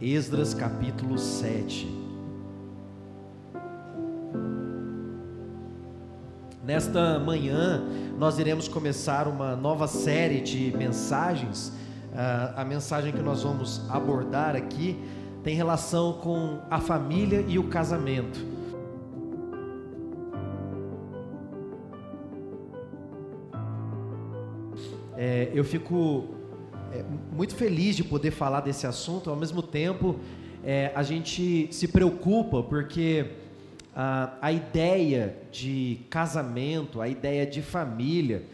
Esdras capítulo 7. Nesta manhã nós iremos começar uma nova série de mensagens. A mensagem que nós vamos abordar aqui tem relação com a família e o casamento. Eu fico muito feliz de poder falar desse assunto. Ao mesmo tempo, a gente se preocupa porque a ideia de casamento, a ideia de família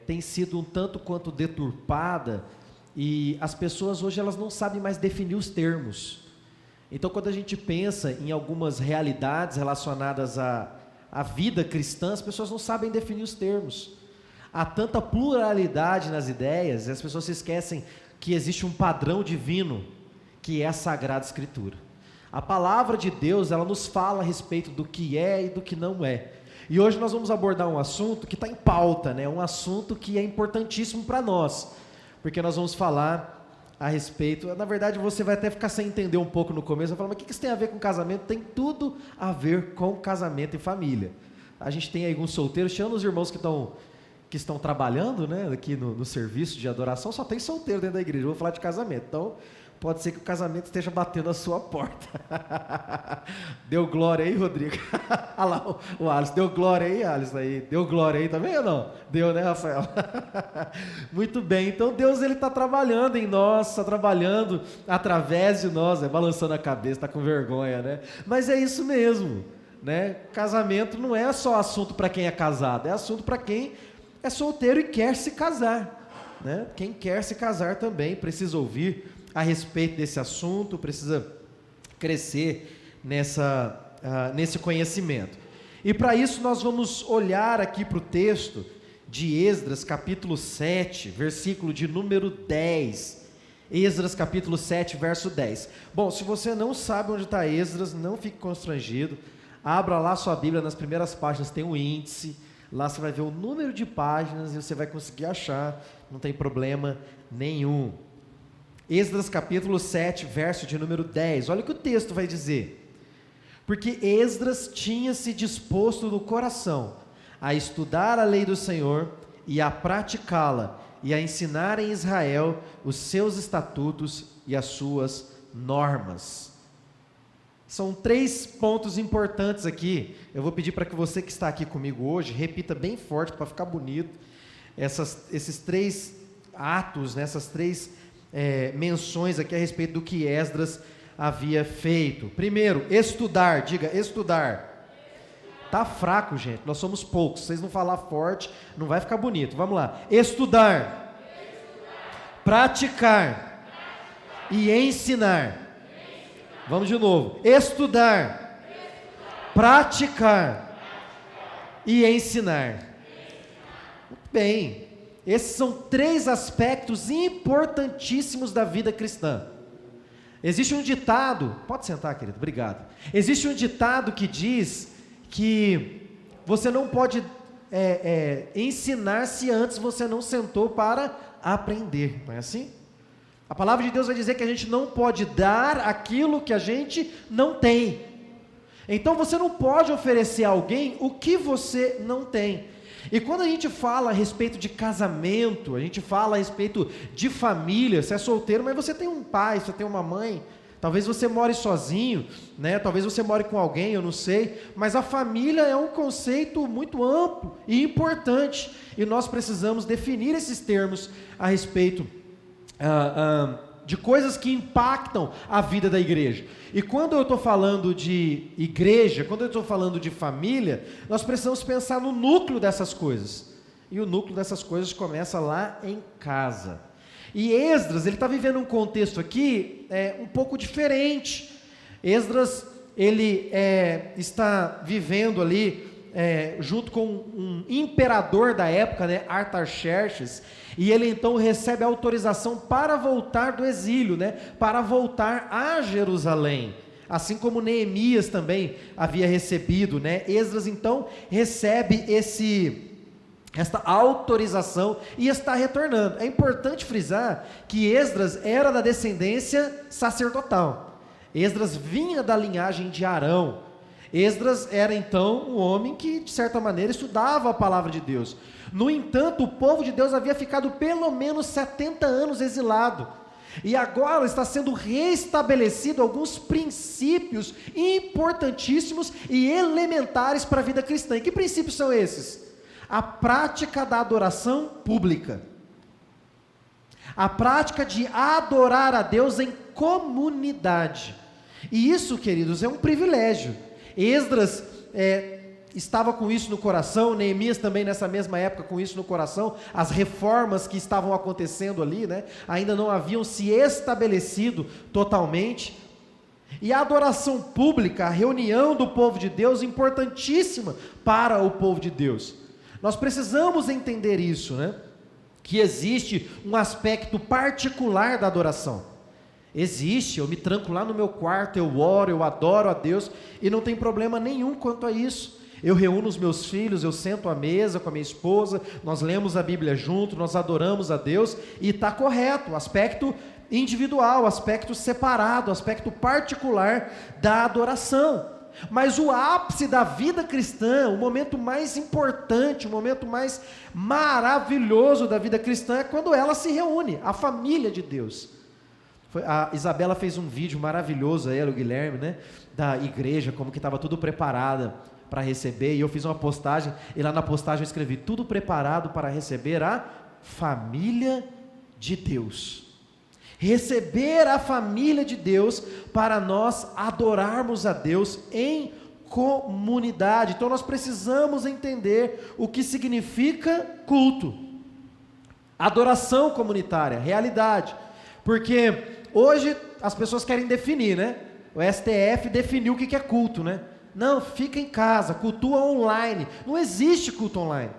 tem sido um tanto quanto deturpada, e as pessoas hoje elas não sabem mais definir os termos. Então, quando a gente pensa em algumas realidades relacionadas à vida cristã, as pessoas não sabem definir os termos. Há tanta pluralidade nas ideias, e as pessoas se esquecem que existe um padrão divino, que é a Sagrada Escritura. A palavra de Deus, ela nos fala a respeito do que é e do que não é. E hoje nós vamos abordar um assunto que está em pauta, né? Um assunto que é importantíssimo para nós, porque nós vamos falar a respeito. Na verdade, você vai até ficar sem entender um pouco no começo, vai falar, mas o que isso tem a ver com casamento? Tem tudo a ver com casamento e família. A gente tem aí alguns solteiros, tirando os irmãos que estão trabalhando, né, aqui no serviço de adoração, só tem solteiro dentro da igreja. Eu vou falar de casamento, então pode ser que o casamento esteja batendo a sua porta. Deu glória aí, Rodrigo? Olha lá o Alisson, deu glória aí, Alisson? Aí. Deu glória aí também ou não? Deu, né, Rafael? Muito bem, então Deus ele está trabalhando em nós, está trabalhando através de nós, balançando a cabeça, está com vergonha, né? Mas é isso mesmo, né? Casamento não é só assunto para quem é casado, é assunto para quem é solteiro e quer se casar, né? Quem quer se casar também precisa ouvir a respeito desse assunto, precisa crescer nesse conhecimento. E para isso nós vamos olhar aqui para o texto de Esdras, capítulo 7, versículo de número 10. Esdras, capítulo 7, verso 10. Bom, se você não sabe onde está Esdras, não fique constrangido. Abra lá sua Bíblia, nas primeiras páginas tem um índice. Lá você vai ver o número de páginas e você vai conseguir achar, não tem problema nenhum. Esdras capítulo 7, verso de número 10, olha o que o texto vai dizer. Porque Esdras tinha se disposto no coração a estudar a lei do Senhor e a praticá-la, e a ensinar em Israel os seus estatutos e as suas normas. São 3 pontos importantes aqui. Eu vou pedir para que você que está aqui comigo hoje, repita bem forte para ficar bonito, esses 3 atos, né, essas 3 menções aqui a respeito do que Esdras havia feito. Primeiro, estudar, diga estudar. Tá fraco, gente, nós somos poucos, vocês não falar forte, não vai ficar bonito. Vamos lá, estudar. Praticar. E ensinar. Vamos de novo. Estudar, praticar e ensinar. Muito bem. Esses são 3 aspectos importantíssimos da vida cristã. Existe um ditado, pode sentar, querido, obrigado. Existe um ditado que diz que você não pode ensinar se antes você não sentou para aprender, não é assim? A palavra de Deus vai dizer que a gente não pode dar aquilo que a gente não tem. Então você não pode oferecer a alguém o que você não tem. E quando a gente fala a respeito de casamento, a gente fala a respeito de família, você é solteiro, mas você tem um pai, você tem uma mãe, talvez você more sozinho, né? Talvez você more com alguém, eu não sei, mas a família é um conceito muito amplo e importante, e nós precisamos definir esses termos a respeito de coisas que impactam a vida da igreja. E quando eu estou falando de igreja, quando eu estou falando de família, nós precisamos pensar no núcleo dessas coisas. E o núcleo dessas coisas começa lá em casa. E Esdras, ele está vivendo um contexto aqui um pouco diferente. Esdras, ele está vivendo ali junto com um imperador da época, né, Artaxerxes, e ele então recebe a autorização para voltar do exílio, né, para voltar a Jerusalém. assim como Neemias também havia recebido, né? Esdras então recebe esta autorização e está retornando. É importante frisar que Esdras era da descendência sacerdotal. Esdras vinha da linhagem de Arão. Esdras era então um homem que, de certa maneira, estudava a palavra de Deus. No entanto, o povo de Deus havia ficado pelo menos 70 anos exilado. E agora está sendo restabelecido alguns princípios importantíssimos e elementares para a vida cristã. E que princípios são esses? A prática da adoração pública. A prática de adorar a Deus em comunidade. E isso, queridos, é um privilégio. Esdras estava com isso no coração, Neemias também nessa mesma época com isso no coração. As reformas que estavam acontecendo ali, né, ainda não haviam se estabelecido totalmente. E a adoração pública, a reunião do povo de Deus, importantíssima para o povo de Deus. Nós precisamos entender isso, né? Que existe um aspecto particular da adoração. Existe, eu me tranco lá no meu quarto, eu oro, eu adoro a Deus, e não tem problema nenhum quanto a isso. Eu reúno os meus filhos, eu sento à mesa com a minha esposa, nós lemos a Bíblia junto, nós adoramos a Deus, e está correto, o aspecto individual, o aspecto separado, o aspecto particular da adoração. Mas o ápice da vida cristã, o momento mais importante, o momento mais maravilhoso da vida cristã é quando ela se reúne, a família de Deus. A Isabela fez um vídeo maravilhoso, ela, o Guilherme, né, da igreja, como que estava tudo preparada para receber, e eu fiz uma postagem, e lá na postagem eu escrevi, tudo preparado para receber a família de Deus. Receber a família de Deus para nós adorarmos a Deus em comunidade. Então nós precisamos entender o que significa culto, adoração comunitária, realidade, porque hoje as pessoas querem definir, né? O STF definiu o que é culto, né? Não, fica em casa, cultua online. Não existe culto online.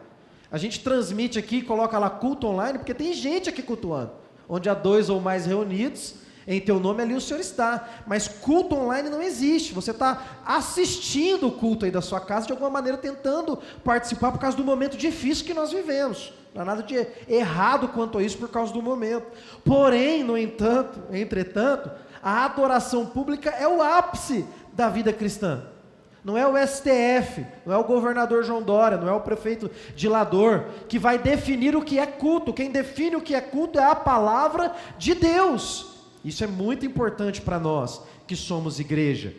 A gente transmite aqui, coloca lá culto online, porque tem gente aqui cultuando. Onde há 2 ou mais reunidos, em teu nome ali o Senhor está. Mas culto online não existe. Você está assistindo o culto aí da sua casa, de alguma maneira tentando participar por causa do momento difícil que nós vivemos. Não há nada de errado quanto a isso por causa do momento. Porém, no entanto, entretanto, a adoração pública é o ápice da vida cristã. Não é o STF, não é o governador João Dória, não é o prefeito Dilador que vai definir o que é culto. Quem define o que é culto é a palavra de Deus. Isso é muito importante para nós que somos igreja.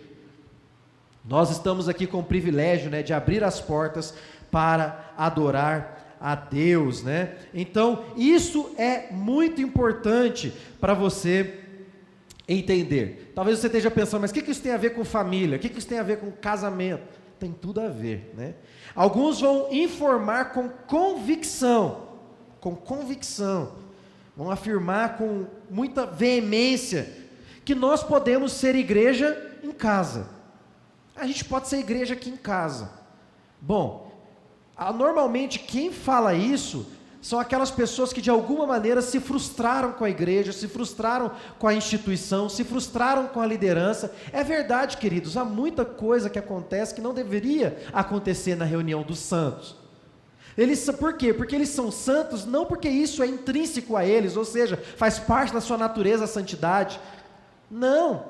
Nós estamos aqui com o privilégio, né, de abrir as portas para adorar a Deus, né? Então, isso é muito importante para você entender. Talvez você esteja pensando, mas o que isso tem a ver com família? O que isso tem a ver com casamento? Tem tudo a ver, né? Alguns vão informar com convicção, vão afirmar com muita veemência que nós podemos ser igreja em casa. A gente pode ser igreja aqui em casa. Bom, normalmente quem fala isso são aquelas pessoas que de alguma maneira se frustraram com a igreja, se frustraram com a instituição, se frustraram com a liderança. É verdade, queridos, há muita coisa que acontece que não deveria acontecer na reunião dos santos. Por quê? Porque eles são santos, não porque isso é intrínseco a eles, ou seja, faz parte da sua natureza a santidade. Não,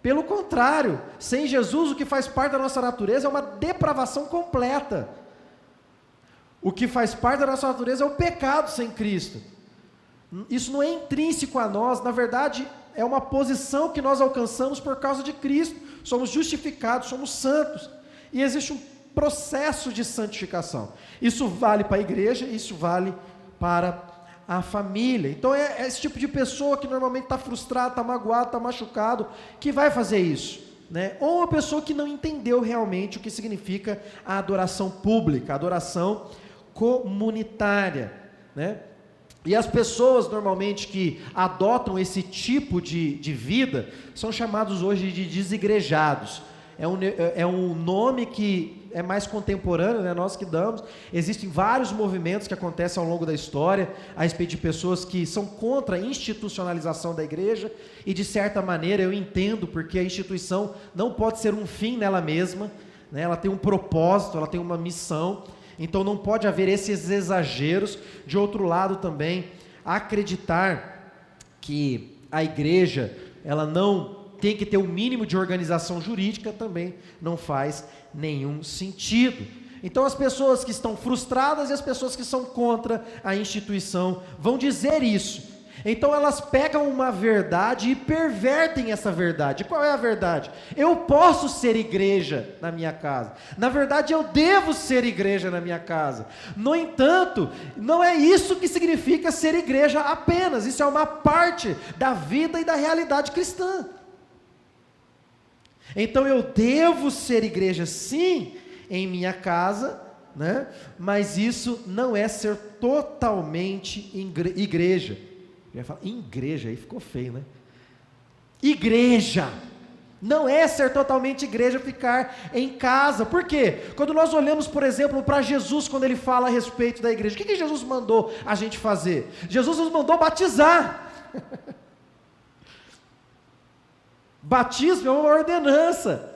pelo contrário, sem Jesus o que faz parte da nossa natureza é uma depravação completa. O que faz parte da nossa natureza é o pecado sem Cristo. Isso não é intrínseco a nós, na verdade é uma posição que nós alcançamos por causa de Cristo. Somos justificados, somos santos, e existe um processo de santificação. Isso vale para a igreja, isso vale para a família. Então é esse tipo de pessoa que normalmente está frustrado, está magoado, está machucado, que vai fazer isso, né? Ou uma pessoa que não entendeu realmente o que significa a adoração pública, a adoração comunitária, né? E as pessoas normalmente que adotam esse tipo de vida são chamados hoje de desigrejados. é um nome que é mais contemporâneo, né? Nós que damos. Existem vários movimentos que acontecem ao longo da história a respeito de pessoas que são contra a institucionalização da igreja, e de certa maneira eu entendo, porque a instituição não pode ser um fim nela mesma, né? Ela tem um propósito, ela tem uma missão, então não pode haver esses exageros. De outro lado também, acreditar que a igreja ela não tem que ter um mínimo de organização jurídica também não faz nenhum sentido. Então as pessoas que estão frustradas e as pessoas que são contra a instituição vão dizer isso. Então elas pegam uma verdade e pervertem essa verdade. Qual é a verdade? Eu posso ser igreja na minha casa. Na verdade, eu devo ser igreja na minha casa. No entanto, não é isso que significa ser igreja apenas. Isso é uma parte da vida e da realidade cristã. Então eu devo ser igreja sim, em minha casa, né? Mas isso não é ser totalmente igreja. Eu ia falar igreja, aí ficou feio, né? Igreja não é ser totalmente igreja, ficar em casa. Por quê? Quando nós olhamos, por exemplo, para Jesus, quando ele fala a respeito da igreja, o que Jesus mandou a gente fazer? Jesus nos mandou batizar. Batismo é uma ordenança.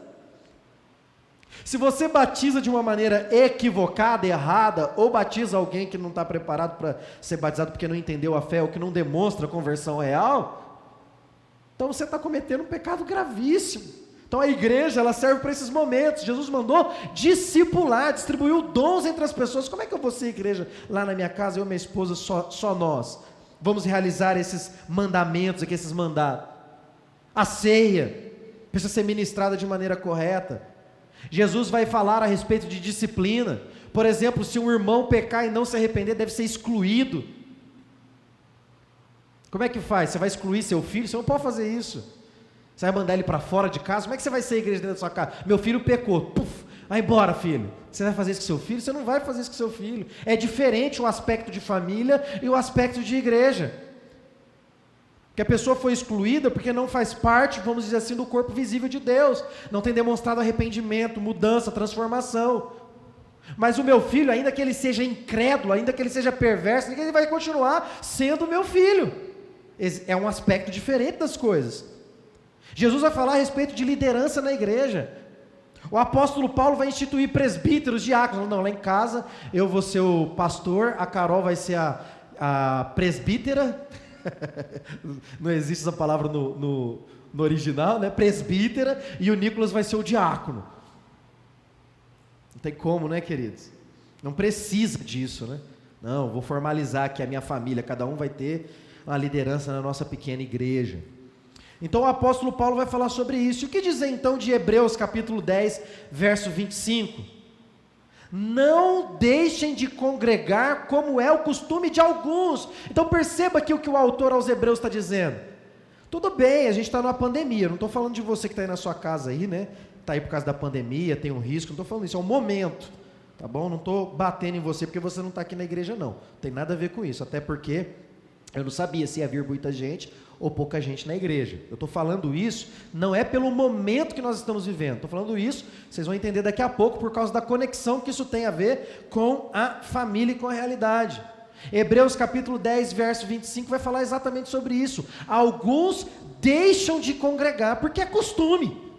Se você batiza de uma maneira equivocada, errada, ou batiza alguém que não está preparado para ser batizado porque não entendeu a fé, ou que não demonstra conversão real, então você está cometendo um pecado gravíssimo. Então a igreja, ela serve para esses momentos. Jesus mandou discipular, distribuiu dons entre as pessoas. Como é que eu vou ser igreja lá na minha casa, eu e minha esposa, só nós? Vamos realizar esses mandamentos aqui, esses mandados. A ceia precisa ser ministrada de maneira correta. Jesus vai falar a respeito de disciplina. Por exemplo, se um irmão pecar e não se arrepender, deve ser excluído. Como é que faz? Você vai excluir seu filho? Você não pode fazer isso. Você vai mandar ele para fora de casa? Como é que você vai ser igreja dentro da sua casa? Meu filho pecou. Puf, vai embora, filho. Você vai fazer isso com seu filho? Você não vai fazer isso com seu filho. É diferente o aspecto de família e o aspecto de igreja. Que a pessoa foi excluída porque não faz parte, vamos dizer assim, do corpo visível de Deus, não tem demonstrado arrependimento, mudança, transformação. Mas o meu filho, ainda que ele seja incrédulo, ainda que ele seja perverso, ele vai continuar sendo meu filho. É um aspecto diferente das coisas. Jesus vai falar a respeito de liderança na igreja. O apóstolo Paulo vai instituir presbíteros, diáconos. Não, lá em casa eu vou ser o pastor, a Carol vai ser a presbítera. Não existe essa palavra no original, né? Presbítera, e o Nicolas vai ser o diácono. Não tem como, né, queridos? Não precisa disso, né? Não, vou formalizar aqui a minha família, cada um vai ter uma liderança na nossa pequena igreja. Então o apóstolo Paulo vai falar sobre isso. E o que dizer então de Hebreus capítulo 10, verso 25? Não deixem de congregar como é o costume de alguns. Então perceba aqui o que o autor aos Hebreus está dizendo. Tudo bem, a gente está numa pandemia, não estou falando de você que está aí na sua casa aí, né? Está aí por causa da pandemia, tem um risco, não estou falando isso, é um momento, tá bom? Não estou batendo em você porque você não está aqui na igreja não, tem nada a ver com isso, até porque eu não sabia se ia vir muita gente ou pouca gente na igreja. Eu estou falando isso, não é pelo momento que nós estamos vivendo, estou falando isso, vocês vão entender daqui a pouco, por causa da conexão que isso tem a ver com a família e com a realidade. Hebreus capítulo 10, verso 25, vai falar exatamente sobre isso. Alguns deixam de congregar, porque é costume.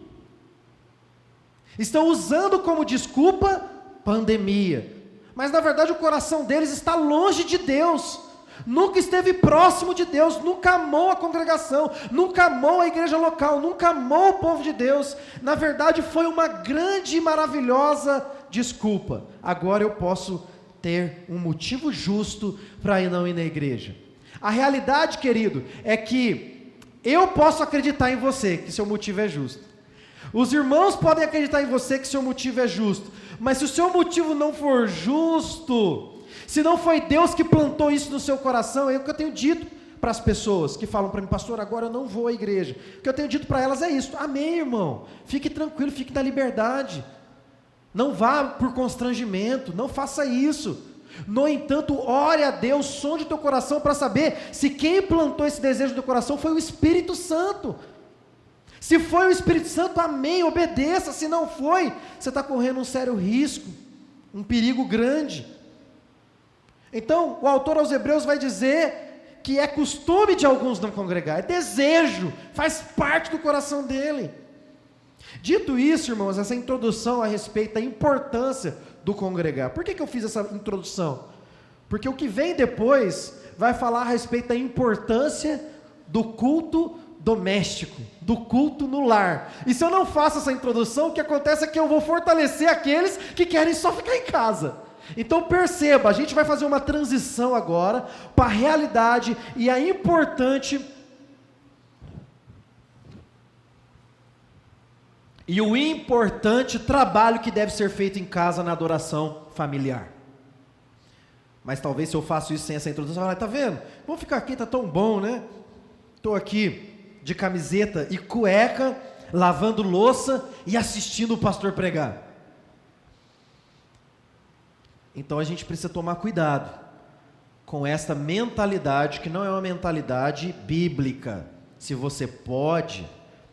Estão usando como desculpa pandemia, mas na verdade o coração deles está longe de Deus. Nunca esteve próximo de Deus, nunca amou a congregação, nunca amou a igreja local, nunca amou o povo de Deus. Na verdade foi uma grande e maravilhosa desculpa. Agora eu posso ter um motivo justo para não ir na igreja. A realidade, querido, é que eu posso acreditar em você, que seu motivo é justo. Os irmãos podem acreditar em você que seu motivo é justo, mas se o seu motivo não for justo, se não foi Deus que plantou isso no seu coração, é o que eu tenho dito para as pessoas que falam para mim, pastor, agora eu não vou à igreja. O que eu tenho dito para elas é isso, amém, irmão, fique tranquilo, fique na liberdade, não vá por constrangimento, não faça isso. No entanto, ore a Deus, sonde o teu coração para saber se quem plantou esse desejo no teu coração foi o Espírito Santo. Se foi o Espírito Santo, amém, obedeça. Se não foi, você está correndo um sério risco, um perigo grande. Então, o autor aos Hebreus vai dizer que é costume de alguns não congregar, é desejo, faz parte do coração dele. Dito isso, irmãos, essa introdução a respeito da importância do congregar. Por que eu fiz essa introdução? Porque o que vem depois vai falar a respeito da importância do culto doméstico, do culto no lar. E se eu não faço essa introdução, o que acontece é que eu vou fortalecer aqueles que querem só ficar em casa. Então perceba, a gente vai fazer uma transição agora para a realidade e a importante e o importante trabalho que deve ser feito em casa na adoração familiar. Mas talvez se eu faço isso sem essa introdução, tá vendo? Vamos ficar aqui, tá tão bom, né? Estou aqui de camiseta e cueca, lavando louça e assistindo o pastor pregar. Então a gente precisa tomar cuidado com esta mentalidade, que não é uma mentalidade bíblica. Se você pode,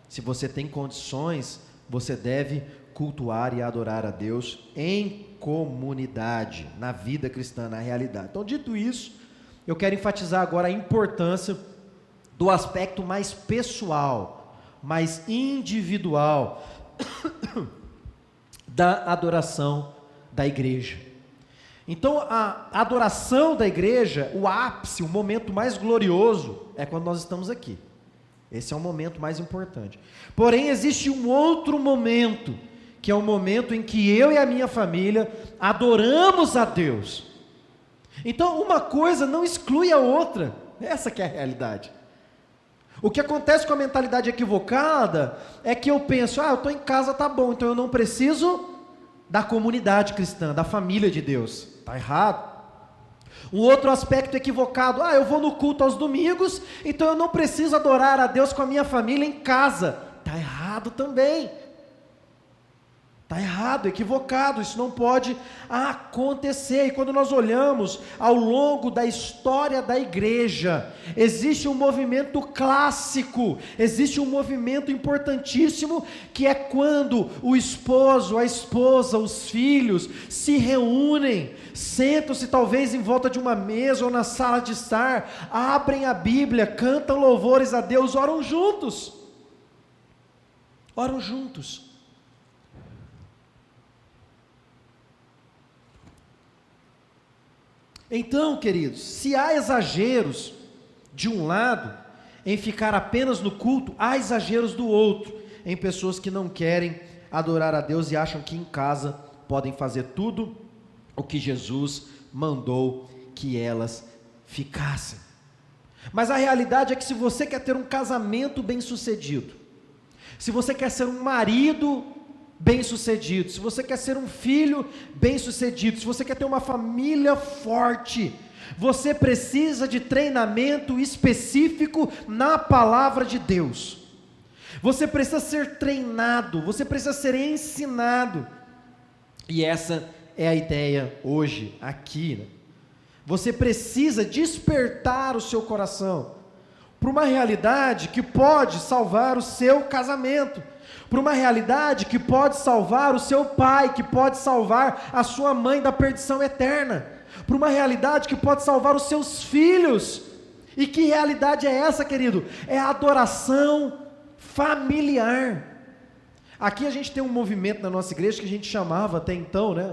se você tem condições, você deve cultuar e adorar a Deus em comunidade, na vida cristã, na realidade. Então, dito isso, eu quero enfatizar agora a importância do aspecto mais pessoal, mais individual da adoração da igreja. Então, a adoração da igreja, o ápice, o momento mais glorioso, é quando nós estamos aqui. Esse é o momento mais importante. Porém, existe um outro momento, que é o momento em que eu e a minha família adoramos a Deus. Então, uma coisa não exclui a outra. Essa que é a realidade. O que acontece com a mentalidade equivocada é que eu penso, eu estou em casa, tá bom, então eu não preciso da comunidade cristã, da família de Deus. Está errado. Um outro aspecto equivocado, eu vou no culto aos domingos, então eu não preciso adorar a Deus com a minha família em casa. Está errado também. Está errado, equivocado, isso não pode acontecer. E quando nós olhamos ao longo da história da igreja, existe um movimento clássico, existe um movimento importantíssimo, que é quando o esposo, a esposa, os filhos se reúnem, sentam-se talvez em volta de uma mesa ou na sala de estar, abrem a Bíblia, cantam louvores a Deus, oram juntos. Oram juntos. Então, queridos, se há exageros de um lado, em ficar apenas no culto, há exageros do outro, em pessoas que não querem adorar a Deus e acham que em casa podem fazer tudo o que Jesus mandou que elas ficassem. Mas a realidade é que se você quer ter um casamento bem-sucedido, se você quer ser um marido bem-sucedido, se você quer ser um filho bem-sucedido, se você quer ter uma família forte, você precisa de treinamento específico na palavra de Deus. Você precisa ser treinado, você precisa ser ensinado. E essa é a ideia hoje, aqui, né? Você precisa despertar o seu coração para uma realidade que pode salvar o seu casamento, para uma realidade que pode salvar o seu pai, que pode salvar a sua mãe da perdição eterna, para uma realidade que pode salvar os seus filhos. E que realidade é essa, querido? É a adoração familiar. Aqui a gente tem um movimento na nossa igreja que a gente chamava até então, né,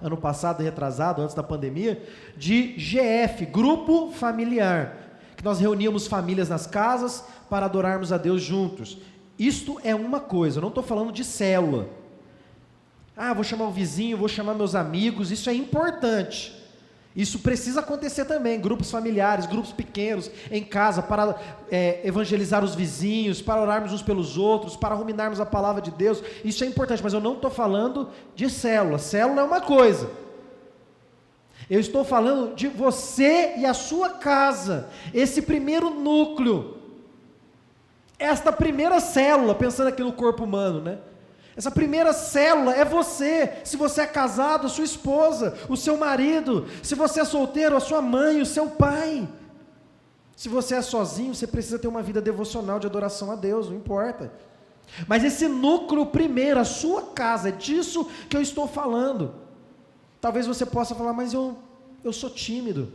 ano passado, retrasado, antes da pandemia, de GF, Grupo Familiar, que nós reuníamos famílias nas casas para adorarmos a Deus juntos. Isto é uma coisa, eu não estou falando de célula. Vou chamar o vizinho, vou chamar meus amigos, isso é importante. Isso precisa acontecer também, grupos familiares, grupos pequenos, em casa, para evangelizar os vizinhos, para orarmos uns pelos outros, para ruminarmos a palavra de Deus. Isso é importante, mas eu não estou falando de célula. Célula é uma coisa. Eu estou falando de você e a sua casa, esse primeiro núcleo, esta primeira célula, pensando aqui no corpo humano, né? Essa primeira célula é você. Se você é casado, a sua esposa, o seu marido. Se você é solteiro, a sua mãe, o seu pai. Se você é sozinho, você precisa ter uma vida devocional de adoração a Deus, não importa. Mas esse núcleo primeiro, a sua casa, é disso que eu estou falando. Talvez você possa falar, mas eu sou tímido.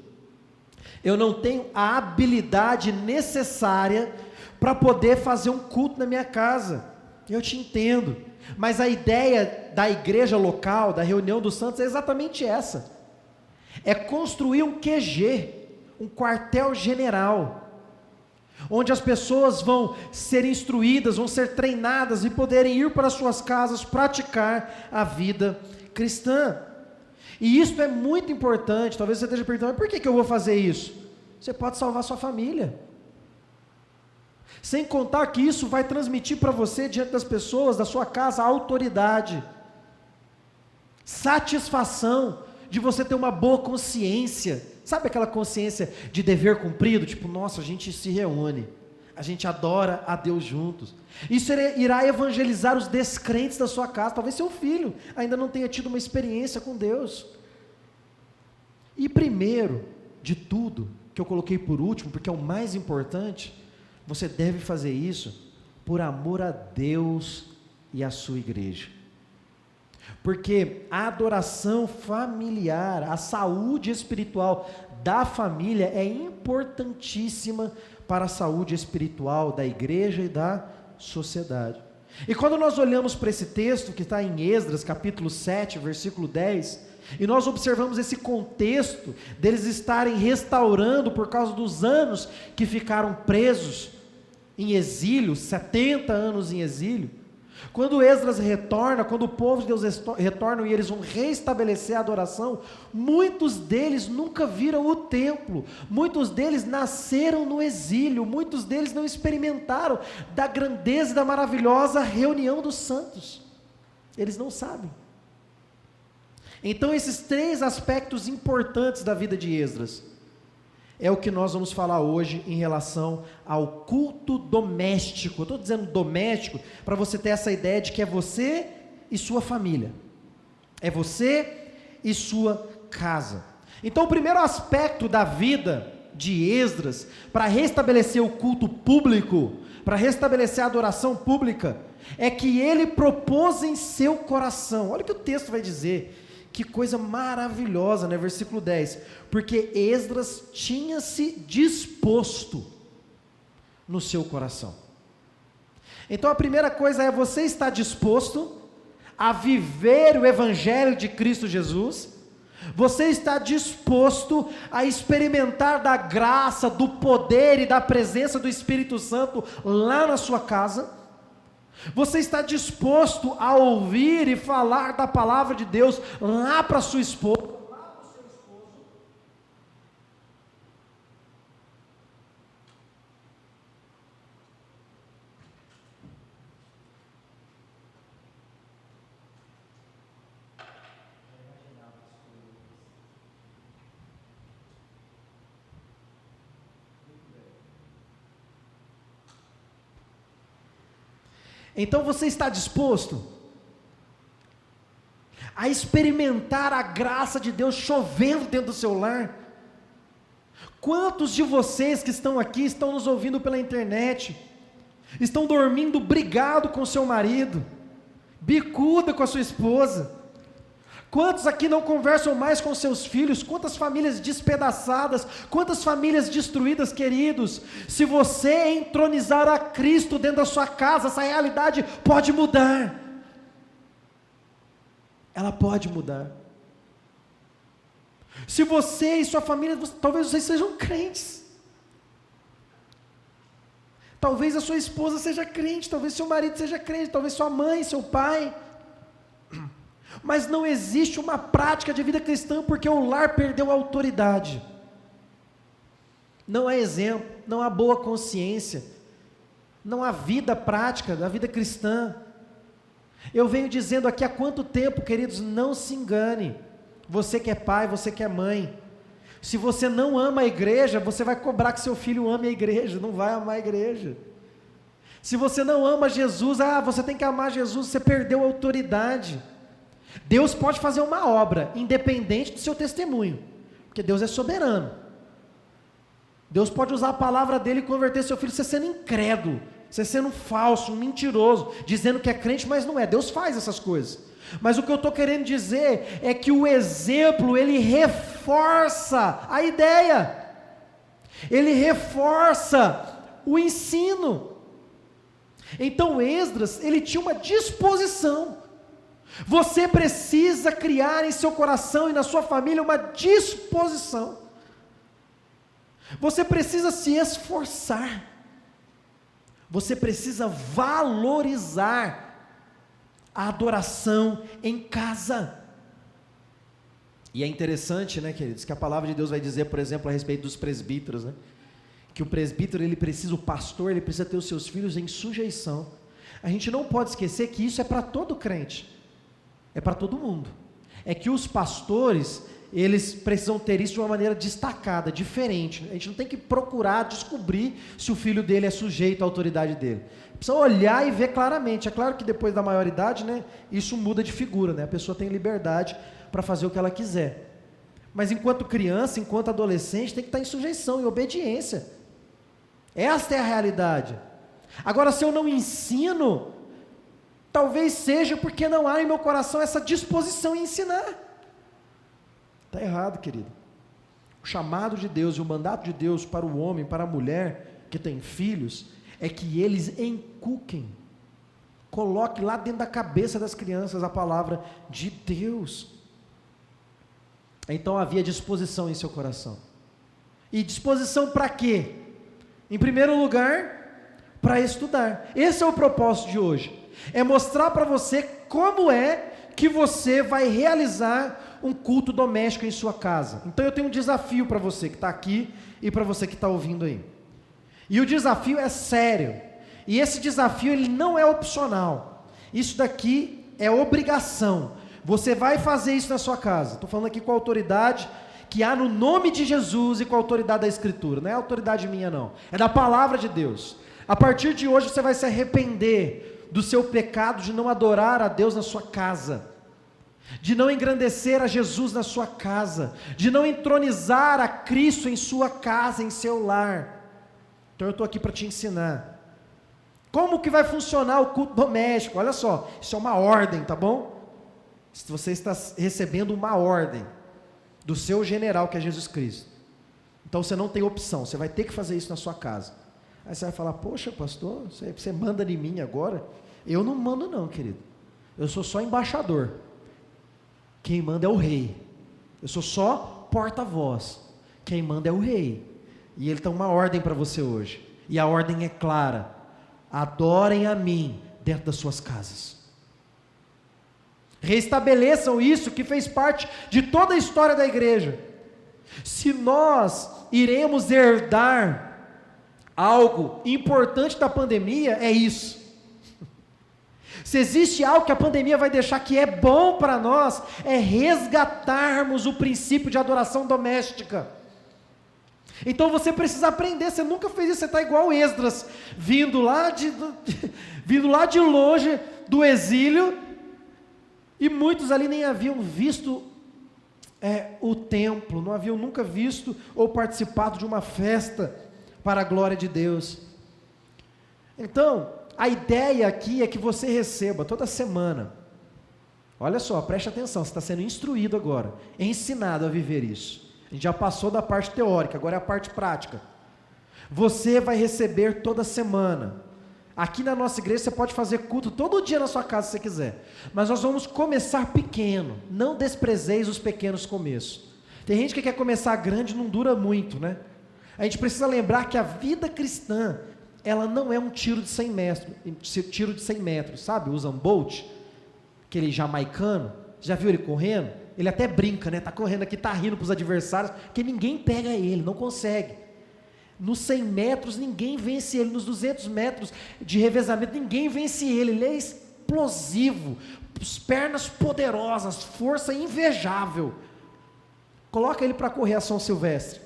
Eu não tenho a habilidade necessária para poder fazer um culto na minha casa. Eu te entendo. Mas a ideia da igreja local, da reunião dos santos, é exatamente essa. É construir um QG, um quartel general, onde as pessoas vão ser instruídas, vão ser treinadas e poderem ir para suas casas praticar a vida cristã. E isso é muito importante. Talvez você esteja perguntando, mas por que eu vou fazer isso? Você pode salvar sua família. Sem contar que isso vai transmitir para você, diante das pessoas da sua casa, autoridade, satisfação de você ter uma boa consciência. Sabe aquela consciência de dever cumprido? Tipo, nossa, a gente se reúne, a gente adora a Deus juntos. Isso irá evangelizar os descrentes da sua casa. Talvez seu filho ainda não tenha tido uma experiência com Deus. E primeiro de tudo, que eu coloquei por último, porque é o mais importante, você deve fazer isso por amor a Deus e a sua igreja. Porque a adoração familiar, a saúde espiritual da família é importantíssima para a saúde espiritual da igreja e da sociedade. E quando nós olhamos para esse texto que está em Esdras, capítulo 7, versículo 10, e nós observamos esse contexto deles estarem restaurando por causa dos anos que ficaram presos em exílio, 70 anos em exílio. Quando Esdras retorna, quando o povo de Deus retorna e eles vão reestabelecer a adoração, muitos deles nunca viram o templo, muitos deles nasceram no exílio, muitos deles não experimentaram da grandeza e da maravilhosa reunião dos santos, eles não sabem. Então esses três aspectos importantes da vida de Esdras, é o que nós vamos falar hoje em relação ao culto doméstico. Eu estou dizendo doméstico para você ter essa ideia de que é você e sua família, é você e sua casa. Então o primeiro aspecto da vida de Esdras, para restabelecer o culto público, para restabelecer a adoração pública, é que ele propôs em seu coração. Olha o que o texto vai dizer. Que coisa maravilhosa, né? Versículo 10, porque Esdras tinha se disposto no seu coração. Então a primeira coisa é você estar disposto a viver o evangelho de Cristo Jesus, você está disposto a experimentar da graça, do poder e da presença do Espírito Santo lá na sua casa. Você está disposto a ouvir e falar da palavra de Deus lá para sua esposa, lá para o seu esposo? Então você está disposto a experimentar a graça de Deus chovendo dentro do seu lar? Quantos de vocês que estão aqui, estão nos ouvindo pela internet, estão dormindo brigado com seu marido, bicuda com a sua esposa? Quantos aqui não conversam mais com seus filhos? Quantas famílias despedaçadas, quantas famílias destruídas, queridos? Se você entronizar a Cristo dentro da sua casa, essa realidade pode mudar. Ela pode mudar. Se você e sua família, talvez vocês sejam crentes, talvez a sua esposa seja crente, talvez seu marido seja crente, talvez sua mãe, seu pai, mas não existe uma prática de vida cristã porque o lar perdeu a autoridade, não há exemplo, não há boa consciência, não há vida prática da vida cristã. Eu venho dizendo aqui há quanto tempo, queridos, não se engane, você que é pai, você que é mãe, se você não ama a igreja, você vai cobrar que seu filho ame a igreja, não vai amar a igreja. Se você não ama Jesus, você tem que amar Jesus, você perdeu a autoridade. Deus pode fazer uma obra, independente do seu testemunho, porque Deus é soberano. Deus pode usar a palavra dele e converter seu filho, você sendo incrédulo, você sendo um falso, um mentiroso, dizendo que é crente, mas não é. Deus faz essas coisas. Mas o que eu estou querendo dizer é que o exemplo, ele reforça a ideia, ele reforça o ensino. Então Esdras, ele tinha uma disposição. Você precisa criar em seu coração e na sua família uma disposição. Você precisa se esforçar. Você precisa valorizar a adoração em casa. E é interessante, né, queridos, que a palavra de Deus vai dizer, por exemplo, a respeito dos presbíteros, né? Que o presbítero, o pastor, ele precisa ter os seus filhos em sujeição. A gente não pode esquecer que isso é para todo crente. É para todo mundo. É que os pastores, eles precisam ter isso de uma maneira destacada, diferente. A gente não tem que procurar descobrir se o filho dele é sujeito à autoridade dele. Precisa olhar e ver claramente. É claro que depois da maioridade, né, isso muda de figura, né? A pessoa tem liberdade para fazer o que ela quiser. Mas enquanto criança, enquanto adolescente, tem que estar em sujeição, em obediência. Esta é a realidade. Agora, se eu não ensino, talvez seja porque não há em meu coração essa disposição em ensinar. Está errado, querido. O chamado de Deus e o mandato de Deus para o homem, para a mulher que tem filhos, é que eles inculquem, coloque lá dentro da cabeça das crianças a palavra de Deus. Então havia disposição em seu coração. E disposição para quê? Em primeiro lugar, para estudar. Esse é o propósito de hoje. É mostrar para você como é que você vai realizar um culto doméstico em sua casa. Então eu tenho um desafio para você que está aqui e para você que está ouvindo aí. E o desafio é sério. E esse desafio, ele não é opcional. Isso daqui é obrigação. Você vai fazer isso na sua casa. Estou falando aqui com a autoridade que há no nome de Jesus e com a autoridade da Escritura. Não é autoridade minha, não. É da palavra de Deus. A partir de hoje você vai se arrepender do seu pecado de não adorar a Deus na sua casa, de não engrandecer a Jesus na sua casa, de não entronizar a Cristo em sua casa, em seu lar. Então eu estou aqui para te ensinar. Como que vai funcionar o culto doméstico? Olha só, isso é uma ordem, tá bom? Você está recebendo uma ordem do seu general, que é Jesus Cristo. Então você não tem opção, você vai ter que fazer isso na sua casa. Aí você vai falar, poxa pastor, você manda em mim agora? Eu não mando não, querido. Eu sou só embaixador. Quem manda é o rei. Eu sou só porta-voz. Quem manda é o rei. E ele tem uma ordem para você hoje. E a ordem é clara. Adorem a mim dentro das suas casas. Restabeleçam isso que fez parte de toda a história da igreja. Se nós iremos herdar algo importante da pandemia, é isso. Se existe algo que a pandemia vai deixar que é bom para nós, é resgatarmos o princípio de adoração doméstica. Então você precisa aprender, você nunca fez isso, você está igual Esdras, vindo lá de longe do exílio, e muitos ali nem haviam visto o templo, não haviam nunca visto ou participado de uma festa para a glória de Deus. Então, a ideia aqui é que você receba toda semana, olha só, preste atenção, você está sendo instruído agora, ensinado a viver isso. A gente já passou da parte teórica, agora é a parte prática. Você vai receber toda semana. Aqui na nossa igreja você pode fazer culto todo dia na sua casa se você quiser. Mas nós vamos começar pequeno. Não desprezeis os pequenos começos. Tem gente que quer começar grande e não dura muito, né? A gente precisa lembrar que a vida cristã, ela não é um tiro de 100 metros, sabe? O Usain Bolt, aquele jamaicano, já viu ele correndo? Ele até brinca, né? Tá correndo aqui, tá rindo para os adversários, porque ninguém pega ele, não consegue. Nos 100 metros ninguém vence ele, nos 200 metros de revezamento ninguém vence ele é explosivo, pernas poderosas, força invejável. Coloca ele para correr a São Silvestre.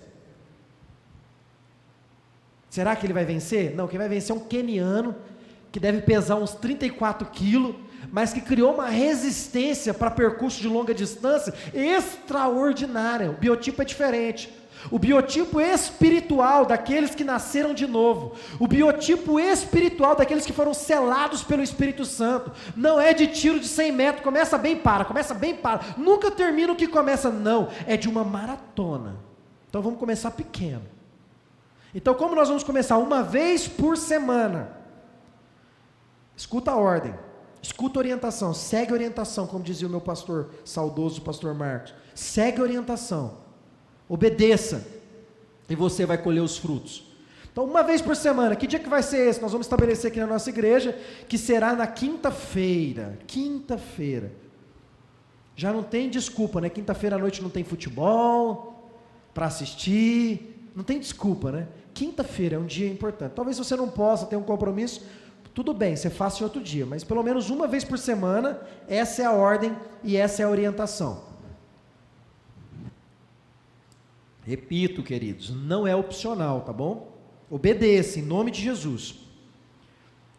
Será que ele vai vencer? Não, quem vai vencer é um queniano, que deve pesar uns 34 quilos, mas que criou uma resistência para percurso de longa distância extraordinária. O biotipo é diferente. O biotipo espiritual daqueles que nasceram de novo. O biotipo espiritual daqueles que foram selados pelo Espírito Santo. Não é de tiro de 100 metros, começa bem, para. Nunca termina o que começa, não. É de uma maratona. Então vamos começar pequeno. Então como nós vamos começar? Uma vez por semana. Escuta a ordem. Escuta a orientação. Segue a orientação, como dizia o meu pastor, saudoso pastor Marcos. Segue a orientação. Obedeça, e você vai colher os frutos. Então, uma vez por semana, que dia que vai ser esse? Nós vamos estabelecer aqui na nossa igreja, que será na quinta-feira. Quinta-feira. Já não tem desculpa, né? Quinta-feira à noite não tem futebol para assistir, não tem desculpa, né? Quinta-feira é um dia importante. Talvez você não possa ter um compromisso, tudo bem, você faça em outro dia, mas pelo menos uma vez por semana, essa é a ordem e essa é a orientação. Repito, queridos, não é opcional, tá bom? Obedeça, em nome de Jesus.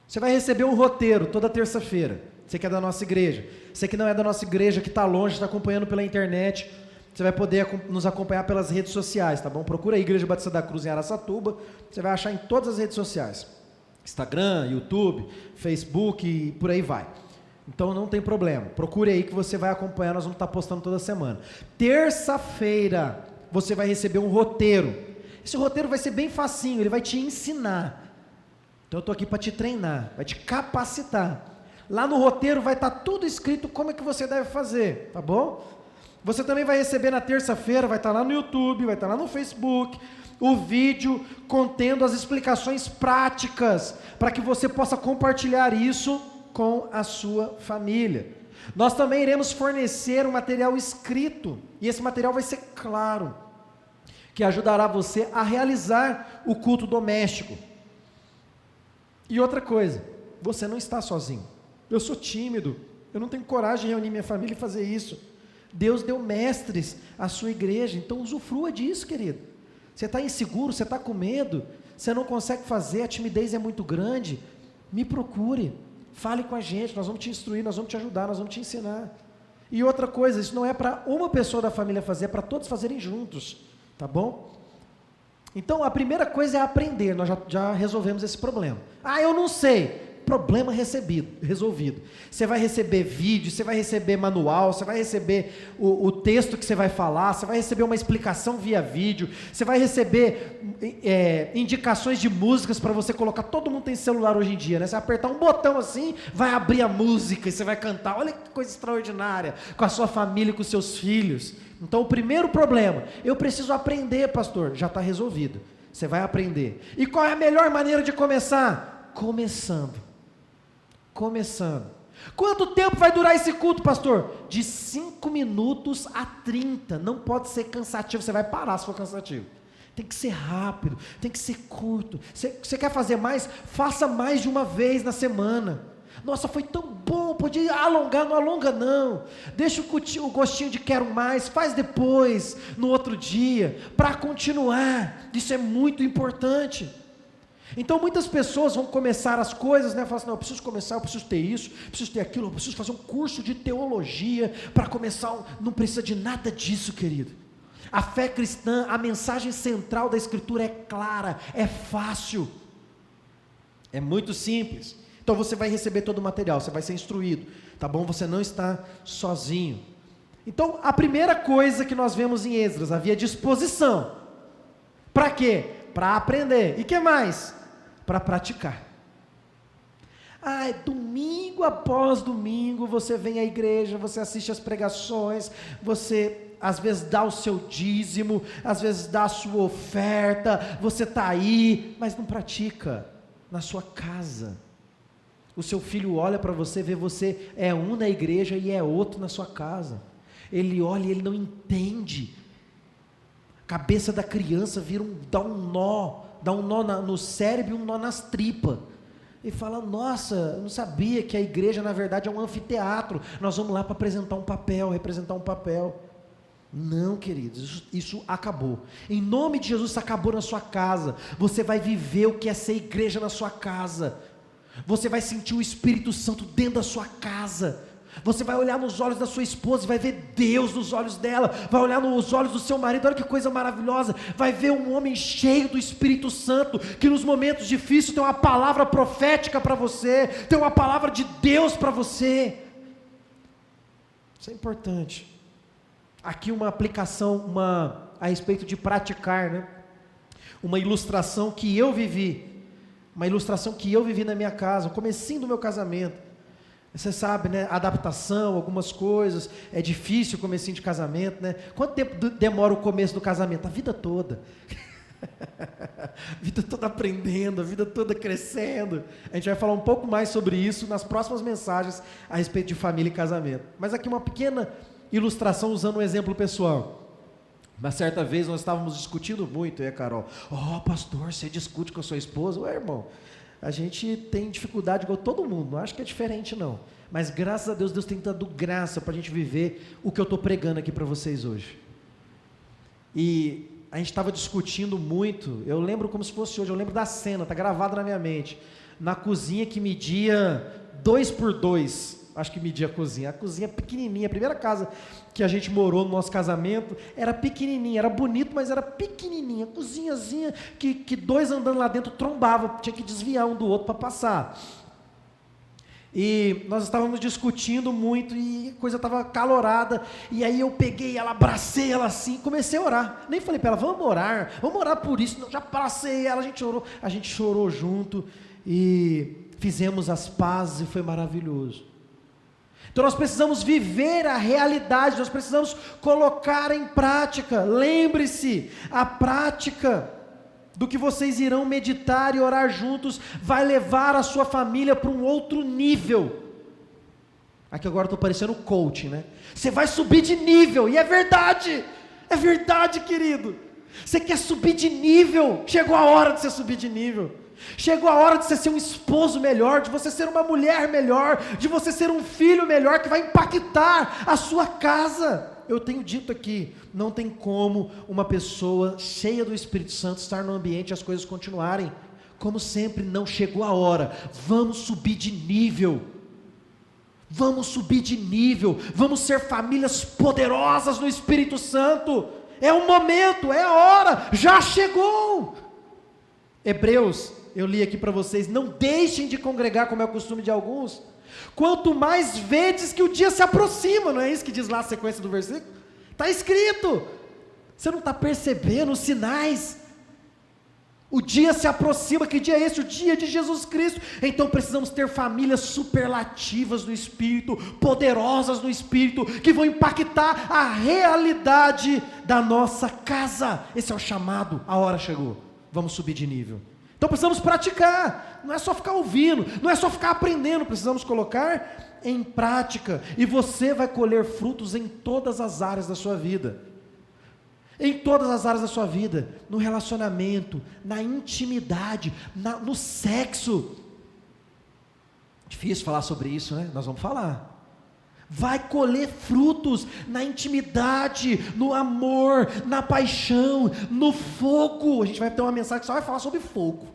Você vai receber um roteiro toda terça-feira. Você que é da nossa igreja. Você que não é da nossa igreja, que está longe, está acompanhando pela internet, você vai poder nos acompanhar pelas redes sociais, tá bom? Procura a Igreja Batista da Cruz em Araçatuba, você vai achar em todas as redes sociais. Instagram, YouTube, Facebook e por aí vai. Então não tem problema. Procure aí que você vai acompanhar, nós vamos estar postando toda semana. Terça-feira, você vai receber um roteiro. Esse roteiro vai ser bem facinho, ele vai te ensinar. Então eu estou aqui para te treinar, vai te capacitar. Lá no roteiro vai estar tudo escrito como é que você deve fazer, tá bom? Você também vai receber na terça-feira, vai estar lá no YouTube, vai estar lá no Facebook, o vídeo contendo as explicações práticas, para que você possa compartilhar isso com a sua família. Nós também iremos fornecer um material escrito, e esse material vai ser claro, que ajudará você a realizar o culto doméstico. E outra coisa, você não está sozinho. Eu sou tímido, eu não tenho coragem de reunir minha família e fazer isso. Deus deu mestres à sua igreja, então usufrua disso, querido. Você está inseguro, você está com medo, você não consegue fazer, a timidez é muito grande, me procure, fale com a gente, nós vamos te instruir, nós vamos te ajudar, nós vamos te ensinar. E outra coisa, isso não é para uma pessoa da família fazer, é para todos fazerem juntos, tá bom? Então a primeira coisa é aprender, nós já resolvemos esse problema. Eu não sei. Problema resolvido. Você vai receber vídeo, você vai receber manual, você vai receber o texto que você vai falar, você vai receber uma explicação via vídeo, você vai receber indicações de músicas para você colocar. Todo mundo tem celular hoje em dia, né? Você vai apertar um botão assim, vai abrir a música e você vai cantar. Olha que coisa extraordinária, com a sua família, com os seus filhos. Então o primeiro problema, eu preciso aprender, pastor, já está resolvido. Você vai aprender. E qual é a melhor maneira de começar? Começando. Quanto tempo vai durar esse culto, pastor? De 5 minutos a 30, não pode ser cansativo, você vai parar se for cansativo. Tem que ser rápido, tem que ser curto. Você quer fazer mais? Faça mais de uma vez na semana. Nossa, foi tão bom, podia alongar, não alonga não. Deixa o gostinho de quero mais, faz depois, no outro dia, para continuar. Isso é muito importante. Então muitas pessoas vão começar as coisas, né? Falam assim, não, eu preciso começar, eu preciso ter isso, eu preciso ter aquilo, eu preciso fazer um curso de teologia para começar. Não precisa de nada disso, querido. A fé cristã, a mensagem central da Escritura é clara, é fácil, é muito simples. Então você vai receber todo o material, você vai ser instruído, tá bom? Você não está sozinho. Então a primeira coisa que nós vemos em Esdras, havia disposição. Para quê? Para aprender. E que mais? Para praticar. Domingo após domingo você vem à igreja, você assiste as pregações, você às vezes dá o seu dízimo, às vezes dá a sua oferta, você está aí, mas não pratica na sua casa. O seu filho olha para você, vê você é um na igreja e é outro na sua casa. Ele olha e ele não entende. A cabeça da criança dá um nó no cérebro e um nó nas tripas. E fala, nossa, eu não sabia que a igreja na verdade é um anfiteatro, nós vamos lá para representar um papel. Não, queridos, isso acabou. Em nome de Jesus, isso acabou na sua casa. Você vai viver o que é ser igreja na sua casa. Você vai sentir o Espírito Santo dentro da sua casa. Você vai olhar nos olhos da sua esposa e vai ver Deus nos olhos dela, vai olhar nos olhos do seu marido, olha que coisa maravilhosa, vai ver um homem cheio do Espírito Santo, que nos momentos difíceis tem uma palavra profética para você, tem uma palavra de Deus para você. Isso é importante. Aqui uma aplicação, a respeito de praticar, né? Uma ilustração que eu vivi na minha casa, no comecinho do meu casamento. Você sabe, né? Adaptação, algumas coisas, é difícil o comecinho de casamento, né? Quanto tempo demora o começo do casamento? A vida toda. A vida toda aprendendo, a vida toda crescendo. A gente vai falar um pouco mais sobre isso nas próximas mensagens a respeito de família e casamento. Mas aqui uma pequena ilustração usando um exemplo pessoal. Uma certa vez nós estávamos discutindo muito, eu e a Carol. Pastor, você discute com a sua esposa? Ué, irmão, a gente tem dificuldade igual todo mundo, não acho que é diferente não. Mas graças a Deus, Deus tem dado graça para a gente viver o que eu estou pregando aqui para vocês hoje. E a gente estava discutindo muito, eu lembro como se fosse hoje, eu lembro da cena, está gravado na minha mente. Na cozinha que media 2x2, acho que media a cozinha pequenininha, a primeira casa que a gente morou no nosso casamento, era pequenininha, era bonito, mas era pequenininha, cozinhazinha, que dois andando lá dentro trombavam, tinha que desviar um do outro para passar. E nós estávamos discutindo muito, e a coisa estava calorada, e aí eu peguei ela, abracei ela assim, comecei a orar, nem falei para ela, vamos orar por isso, não, já abracei ela, a gente chorou junto, e fizemos as pazes, e foi maravilhoso. Então nós precisamos viver a realidade, nós precisamos colocar em prática. Lembre-se, a prática do que vocês irão meditar e orar juntos vai levar a sua família para um outro nível. Aqui agora eu estou parecendo coach, né? Você vai subir de nível, e é verdade, querido. Você quer subir de nível, chegou a hora de você subir de nível. Chegou a hora de você ser um esposo melhor, de você ser uma mulher melhor, de você ser um filho melhor, que vai impactar a sua casa. Eu tenho dito aqui, não tem como uma pessoa cheia do Espírito Santo estar no ambiente e as coisas continuarem. Como sempre, não chegou a hora. Vamos subir de nível. Vamos subir de nível. Vamos ser famílias poderosas no Espírito Santo. É o momento, é a hora, já chegou. Hebreus, eu li aqui para vocês, não deixem de congregar como é o costume de alguns, quanto mais vedes que o dia se aproxima, não é isso que diz lá a sequência do versículo? Está escrito, você não está percebendo os sinais? O dia se aproxima, que dia é esse? O dia de Jesus Cristo. Então precisamos ter famílias superlativas no Espírito, poderosas no Espírito, que vão impactar a realidade da nossa casa. Esse é o chamado, a hora chegou. Vamos subir de nível. Então precisamos praticar, não é só ficar ouvindo, não é só ficar aprendendo, precisamos colocar em prática, e você vai colher frutos em todas as áreas da sua vida. Em todas as áreas da sua vida, no relacionamento, na intimidade, no sexo. Difícil falar sobre isso, né? Nós vamos falar. Vai colher frutos na intimidade, no amor, na paixão, no fogo. A gente vai ter uma mensagem que só vai falar sobre fogo.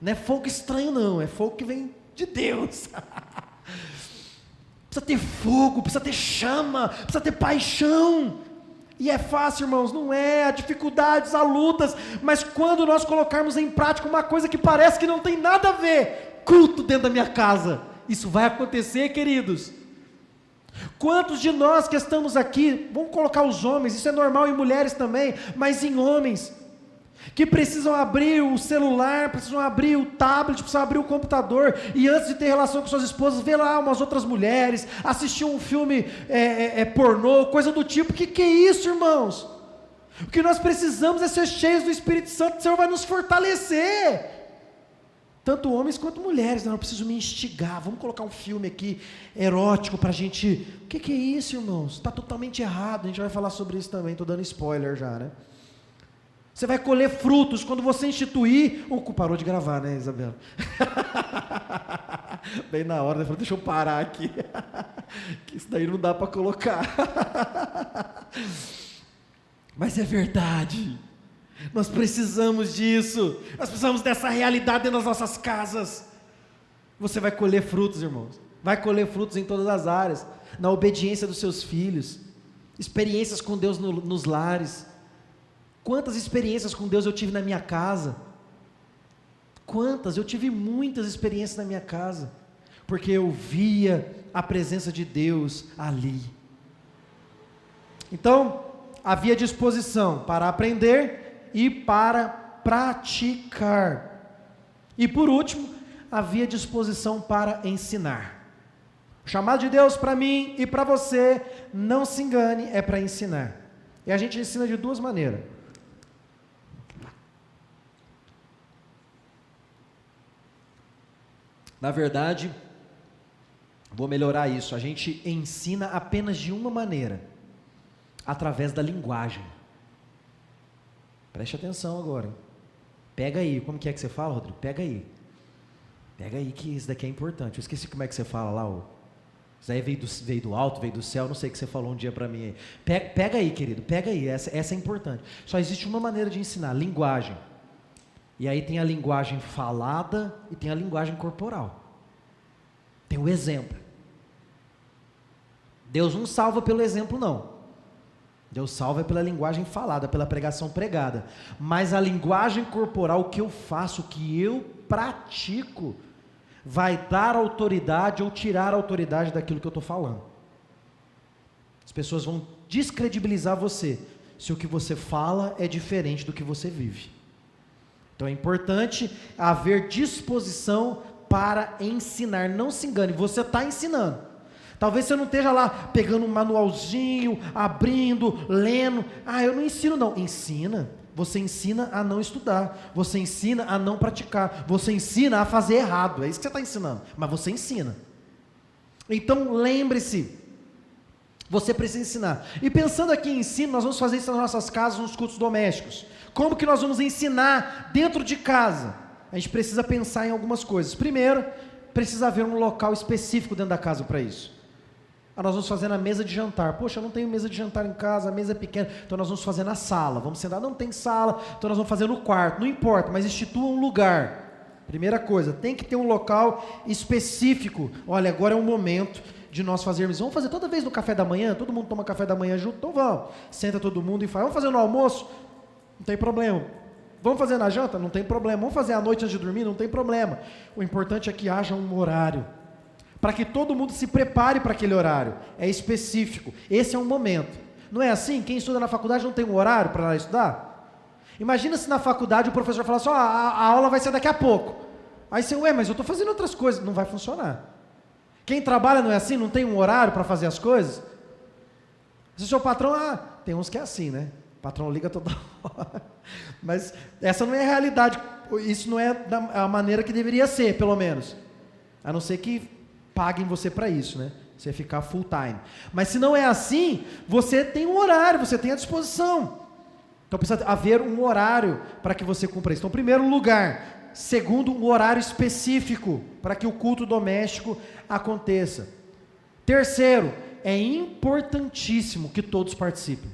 Não é fogo estranho não, é fogo que vem de Deus. Precisa ter fogo, precisa ter chama, precisa ter paixão. E é fácil, irmãos, não é, há dificuldades, há lutas, mas quando nós colocarmos em prática uma coisa que parece que não tem nada a ver, culto dentro da minha casa, isso vai acontecer, queridos. Quantos de nós que estamos aqui, vamos colocar os homens, isso é normal em mulheres também, mas em homens, que precisam abrir o celular, precisam abrir o tablet, precisam abrir o computador, e antes de ter relação com suas esposas, ver lá umas outras mulheres, assistir um filme pornô, coisa do tipo. Que é isso, irmãos? O que nós precisamos é ser cheios do Espírito Santo. O Senhor vai nos fortalecer, tanto homens quanto mulheres. Não, eu preciso me instigar, vamos colocar um filme aqui erótico para a gente. O que é isso, irmãos? Está totalmente errado. A gente vai falar sobre isso também, estou dando spoiler já, né? Você vai colher frutos quando você instituir. Parou de gravar, né, Isabela? Bem na hora, né? Falei, deixa eu parar aqui, que isso daí não dá para colocar. Mas é verdade, nós precisamos disso, nós precisamos dessa realidade dentro das nossas casas. Você vai colher frutos, irmãos. vai colher frutos em todas as áreas, na obediência dos seus filhos, experiências com Deus nos lares. Quantas experiências com Deus eu tive na minha casa? Quantas? Eu tive muitas experiências na minha casa, porque eu via a presença de Deus ali. Então, havia disposição para aprender e para praticar. E por último, havia disposição para ensinar. O chamado de Deus para mim e para você, não se engane, é para ensinar. E a gente ensina de duas maneiras. Na verdade, vou melhorar isso. A gente ensina apenas de uma maneira, através da linguagem. Preste atenção agora. Pega aí. Como que é que você fala, Rodrigo? Pega aí. Pega aí que isso daqui é importante. Eu esqueci como é que você fala lá. Isso aí veio do alto, veio do céu. Não sei o que você falou um dia para mim aí. Pega aí, querido. Pega aí. Essa é importante. Só existe uma maneira de ensinar. Linguagem. E aí tem a linguagem falada e tem a linguagem corporal. Tem o exemplo. Deus não salva pelo exemplo, não. Deus salva pela linguagem falada, pela pregação pregada. Mas a linguagem corporal, o que eu faço, o que eu pratico, vai dar autoridade ou tirar a autoridade daquilo que eu estou falando. As pessoas vão descredibilizar você, se o que você fala é diferente do que você vive. Então é importante haver disposição para ensinar. Não se engane, você está ensinando. Talvez você não esteja lá pegando um manualzinho, abrindo, lendo. Eu não ensino não. Ensina. Você ensina a não estudar. Você ensina a não praticar. Você ensina a fazer errado. É isso que você está ensinando. Mas você ensina. Então lembre-se, você precisa ensinar. E pensando aqui em ensino, nós vamos fazer isso nas nossas casas, nos cultos domésticos. Como que nós vamos ensinar dentro de casa? A gente precisa pensar em algumas coisas. Primeiro, precisa haver um local específico dentro da casa para isso. Nós vamos fazer na mesa de jantar. Poxa, eu não tenho mesa de jantar em casa, a mesa é pequena. Então nós vamos fazer na sala. Vamos sentar, não tem sala, então nós vamos fazer no quarto. Não importa, mas institua um lugar. Primeira coisa, tem que ter um local específico. Olha, agora é o momento de nós fazermos. Vamos fazer toda vez no café da manhã? Todo mundo toma café da manhã junto? Então vamos. Senta todo mundo e faz. Vamos fazer no almoço? Não tem problema. Vamos fazer na janta? Não tem problema. Vamos fazer à noite antes de dormir? Não tem problema. O importante é que haja um horário, para que todo mundo se prepare para aquele horário. É específico. Esse é um momento. Não é assim? Quem estuda na faculdade não tem um horário para estudar? Imagina se na faculdade o professor falasse, a aula vai ser daqui a pouco. Aí você, mas eu estou fazendo outras coisas. Não vai funcionar. Quem trabalha não é assim? Não tem um horário para fazer as coisas? Se o seu patrão, tem uns que é assim, né? O patrão liga toda hora. Mas essa não é a realidade. Isso não é a maneira que deveria ser, pelo menos. A não ser que paguem você para isso, né? Você ficar full time. Mas se não é assim, você tem um horário, você tem a disposição. Então precisa haver um horário para que você cumpra isso. Então, primeiro lugar. Segundo, um horário específico para que o culto doméstico aconteça. Terceiro, é importantíssimo que todos participem.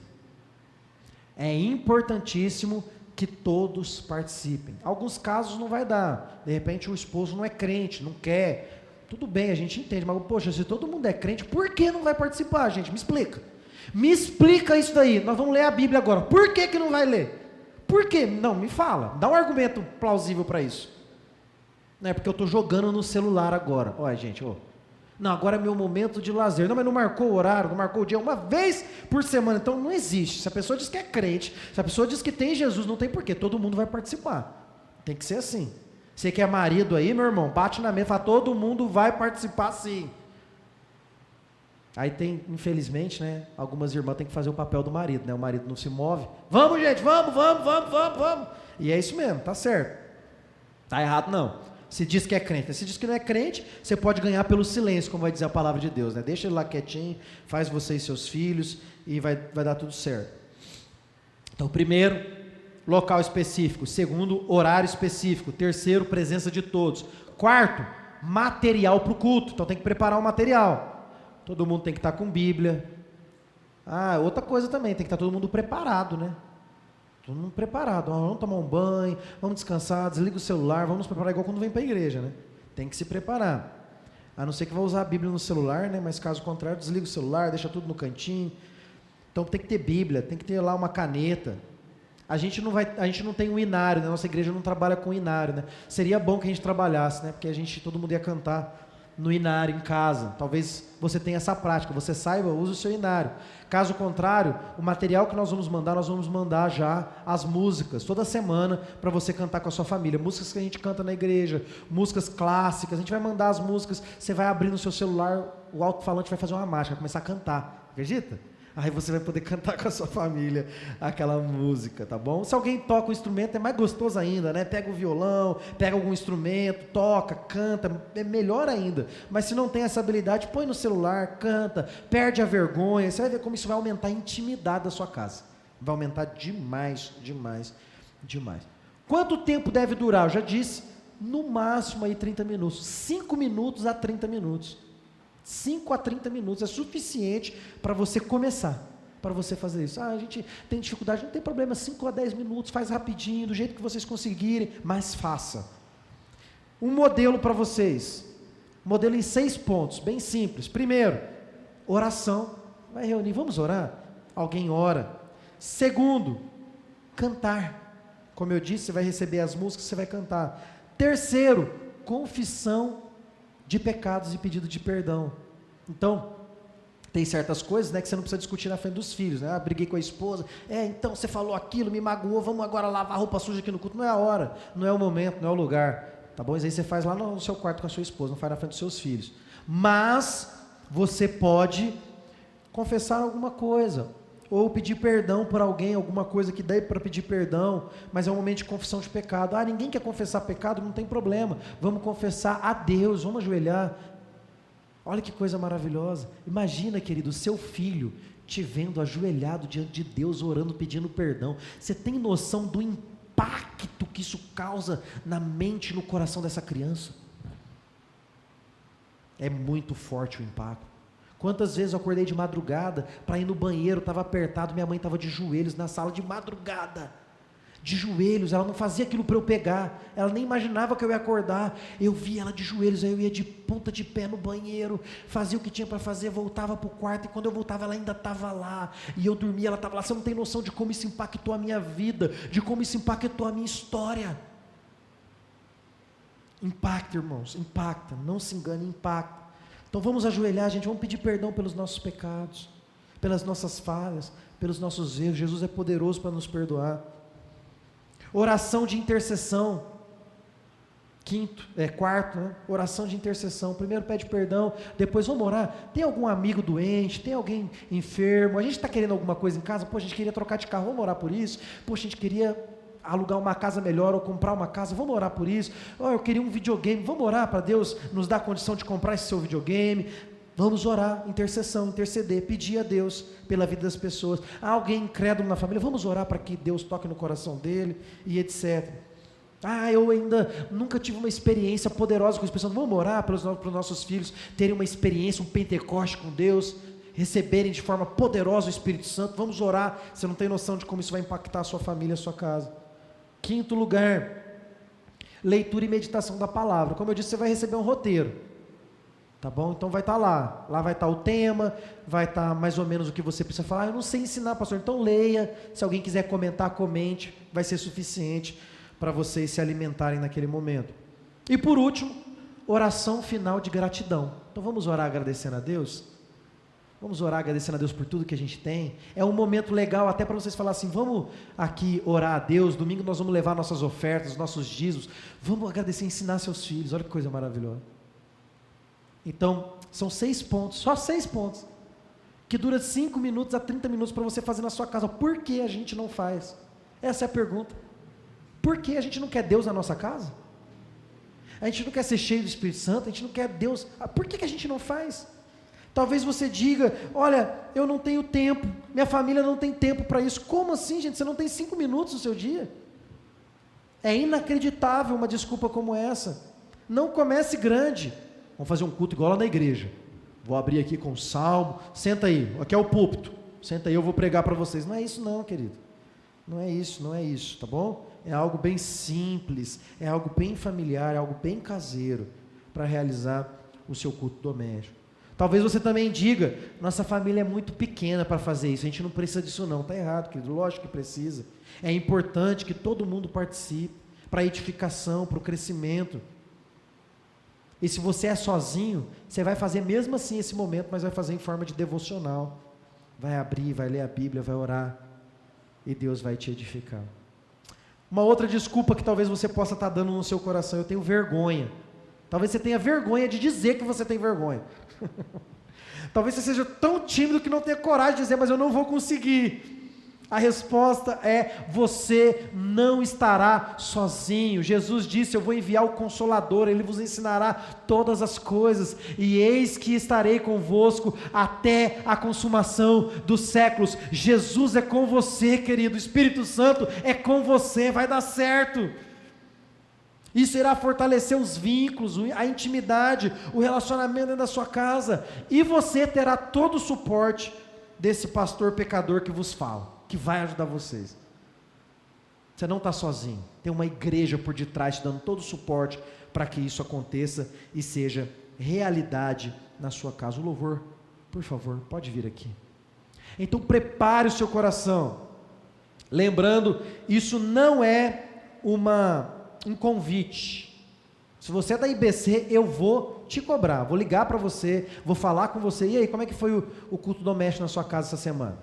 É importantíssimo que todos participem. Alguns casos não vai dar. De repente o esposo não é crente, não quer. Tudo bem, a gente entende, mas poxa, se todo mundo é crente, por que não vai participar, gente? Me explica. Me explica isso daí. Nós vamos ler a Bíblia agora. Por que que não vai ler? Por quê? Não, me fala. Dá um argumento plausível para isso. Não é porque eu estou jogando no celular agora. Olha, gente, não, agora é meu momento de lazer. Não, mas não marcou o horário, não marcou o dia, uma vez por semana. Então não existe. Se a pessoa diz que é crente, se a pessoa diz que tem Jesus, não tem porquê. Todo mundo vai participar. Tem que ser assim. Você que é marido aí, meu irmão, bate na mesa e fala, todo mundo vai participar sim. Aí tem, infelizmente, né, algumas irmãs têm que fazer o papel do marido, né, o marido não se move. Vamos, gente, vamos. E é isso mesmo, tá certo. Tá errado não. Se diz que é crente, se diz que não é crente, você pode ganhar pelo silêncio, como vai dizer a palavra de Deus, né? Deixa ele lá quietinho, faz você e seus filhos e vai dar tudo certo. Então, primeiro, local específico. Segundo, horário específico. Terceiro, presença de todos. Quarto, material para o culto. Então tem que preparar o material. Todo mundo tem que estar com Bíblia. Outra coisa também, tem que estar todo mundo preparado, né? Todo mundo preparado. Vamos tomar um banho, vamos descansar, desliga o celular, vamos nos preparar igual quando vem para a igreja, né? Tem que se preparar. A não ser que vá usar a Bíblia no celular, né? Mas caso contrário, desliga o celular, deixa tudo no cantinho. Então tem que ter Bíblia, tem que ter lá uma caneta. A gente não tem um inário, né? Nossa igreja não trabalha com inário, né? Seria bom que a gente trabalhasse, né? Porque todo mundo ia cantar no inário em casa. Talvez você tenha essa prática, você saiba, use o seu inário. Caso contrário, o material que nós vamos mandar já as músicas, toda semana, para você cantar com a sua família. Músicas que a gente canta na igreja, músicas clássicas, a gente vai mandar as músicas, você vai abrir no seu celular, o alto-falante vai fazer uma marcha, vai começar a cantar, acredita? Aí você vai poder cantar com a sua família aquela música, tá bom? Se alguém toca um instrumento, é mais gostoso ainda, né? Pega o violão, pega algum instrumento, toca, canta, é melhor ainda. Mas se não tem essa habilidade, põe no celular, canta, perde a vergonha. Você vai ver como isso vai aumentar a intimidade da sua casa. Vai aumentar demais, demais, demais. Quanto tempo deve durar? Eu já disse, no máximo aí 30 minutos. 5 minutos a 30 minutos. 5 a 30 minutos é suficiente para você começar, para você fazer isso. A gente tem dificuldade, não tem problema, 5 a 10 minutos, faz rapidinho, do jeito que vocês conseguirem, mas faça. Um modelo para vocês, modelo em 6 pontos, bem simples. Primeiro, oração, vai reunir, vamos orar? Alguém ora. Segundo, cantar. Como eu disse, você vai receber as músicas, você vai cantar. Terceiro, confissão de pecados e pedido de perdão. Então, tem certas coisas, né, que você não precisa discutir na frente dos filhos, né? Briguei com a esposa, então você falou aquilo, me magoou, vamos agora lavar roupa suja aqui no culto. Não é a hora, não é o momento, não é o lugar, tá bom? Isso aí você faz lá no seu quarto com a sua esposa, não faz na frente dos seus filhos. Mas você pode confessar alguma coisa, ou pedir perdão por alguém, alguma coisa que dê para pedir perdão, mas é um momento de confissão de pecado. Ninguém quer confessar pecado, não tem problema, vamos confessar a Deus, vamos ajoelhar. Olha que coisa maravilhosa. Imagina, querido, seu filho te vendo ajoelhado diante de Deus, orando, pedindo perdão. Você tem noção do impacto que isso causa na mente e no coração dessa criança? É muito forte o impacto. Quantas vezes eu acordei de madrugada para ir no banheiro, estava apertado, minha mãe estava de joelhos na sala de madrugada, de joelhos, ela não fazia aquilo para eu pegar, ela nem imaginava que eu ia acordar, eu via ela de joelhos, aí eu ia de ponta de pé no banheiro, fazia o que tinha para fazer, voltava para o quarto, e quando eu voltava ela ainda estava lá, e eu dormia, ela estava lá. Você não tem noção de como isso impactou a minha vida, de como isso impactou a minha história. Impacta, irmãos, impacta, não se engane, impacta. Então vamos ajoelhar, gente, vamos pedir perdão pelos nossos pecados, pelas nossas falhas, pelos nossos erros. Jesus é poderoso para nos perdoar. Oração de intercessão. Quarto, né? Oração de intercessão. Primeiro pede perdão, depois vamos orar. Tem algum amigo doente, tem alguém enfermo, a gente está querendo alguma coisa em casa, a gente queria trocar de carro, vamos orar por isso. A gente queria alugar uma casa melhor ou comprar uma casa, vamos orar por isso. Eu queria um videogame, vamos orar para Deus nos dar a condição de comprar esse seu videogame. Vamos orar, intercessão, interceder, pedir a Deus pela vida das pessoas. Alguém incrédulo na família, vamos orar para que Deus toque no coração dele e etc. Eu ainda nunca tive uma experiência poderosa com as pessoas, vamos orar para os nossos filhos terem uma experiência, um Pentecoste com Deus, receberem de forma poderosa o Espírito Santo. Vamos orar. Você não tem noção de como isso vai impactar a sua família, a sua casa. Quinto lugar, leitura e meditação da palavra. Como eu disse, você vai receber um roteiro, tá bom? Então vai estar lá vai estar o tema, vai estar mais ou menos o que você precisa falar. Eu não sei ensinar, pastor, então leia, se alguém quiser comentar, comente, vai ser suficiente para vocês se alimentarem naquele momento. E por último, oração final de gratidão. Então vamos orar agradecendo a Deus? Vamos orar agradecendo a Deus por tudo que a gente tem. É um momento legal até para vocês falarem assim, vamos aqui orar a Deus, domingo nós vamos levar nossas ofertas, nossos dízimos, vamos agradecer e ensinar seus filhos. Olha que coisa maravilhosa. Então, são 6 pontos, só 6 pontos, que dura 5 minutos a 30 minutos para você fazer na sua casa. Por que a gente não faz? Essa é a pergunta. Por que a gente não quer Deus na nossa casa? A gente não quer ser cheio do Espírito Santo, a gente não quer Deus. Por que a gente não faz? Talvez você diga, olha, eu não tenho tempo, minha família não tem tempo para isso. Como assim, gente? Você não tem 5 minutos no seu dia? É inacreditável uma desculpa como essa. Não comece grande. Vamos fazer um culto igual lá na igreja. Vou abrir aqui com o salmo. Senta aí, aqui é o púlpito. Senta aí, eu vou pregar para vocês. Não é isso não, querido. Não é isso, tá bom? É algo bem simples, é algo bem familiar, é algo bem caseiro para realizar o seu culto doméstico. Talvez você também diga, nossa família é muito pequena para fazer isso, a gente não precisa disso não. Está errado, querido, lógico que precisa. É importante que todo mundo participe, para a edificação, para o crescimento. E se você é sozinho, você vai fazer mesmo assim esse momento, mas vai fazer em forma de devocional. Vai abrir, vai ler a Bíblia, vai orar, e Deus vai te edificar. Uma outra desculpa que talvez você possa estar dando no seu coração: eu tenho vergonha. Talvez você tenha vergonha de dizer que você tem vergonha. Talvez você seja tão tímido que não tenha coragem de dizer, mas eu não vou conseguir. A resposta é: você não estará sozinho. Jesus disse: eu vou enviar o Consolador, Ele vos ensinará todas as coisas, e eis que estarei convosco até a consumação dos séculos. Jesus é com você, querido, o Espírito Santo é com você, vai dar certo. Isso irá fortalecer os vínculos, a intimidade, o relacionamento dentro da sua casa, e você terá todo o suporte desse pastor pecador que vos fala, que vai ajudar vocês. Você não está sozinho, tem uma igreja por detrás te dando todo o suporte para que isso aconteça e seja realidade na sua casa. O louvor, por favor, pode vir aqui. Então prepare o seu coração, lembrando, isso não é um convite. Se você é da IBC, eu vou te cobrar, vou ligar para você, vou falar com você: e aí, como é que foi o culto doméstico na sua casa essa semana?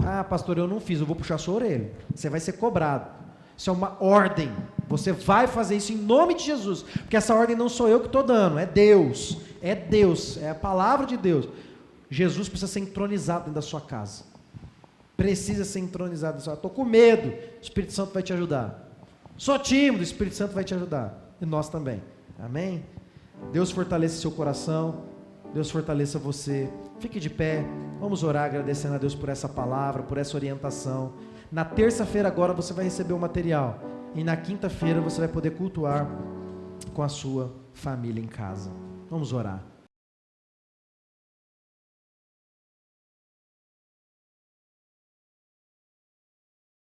Ah, pastor, eu não fiz, eu vou puxar a sua orelha, você vai ser cobrado. Isso é uma ordem, você vai fazer isso em nome de Jesus, porque essa ordem não sou eu que estou dando, é Deus, é a palavra de Deus. Jesus precisa ser entronizado dentro da sua casa, precisa ser entronizado. Estou com medo, o Espírito Santo vai te ajudar. Sou tímido, o Espírito Santo vai te ajudar, e nós também, amém? Deus fortaleça seu coração, Deus fortaleça você. Fique de pé, vamos orar agradecendo a Deus por essa palavra, por essa orientação. Na terça-feira agora você vai receber o material, e na quinta-feira você vai poder cultuar com a sua família em casa. Vamos orar.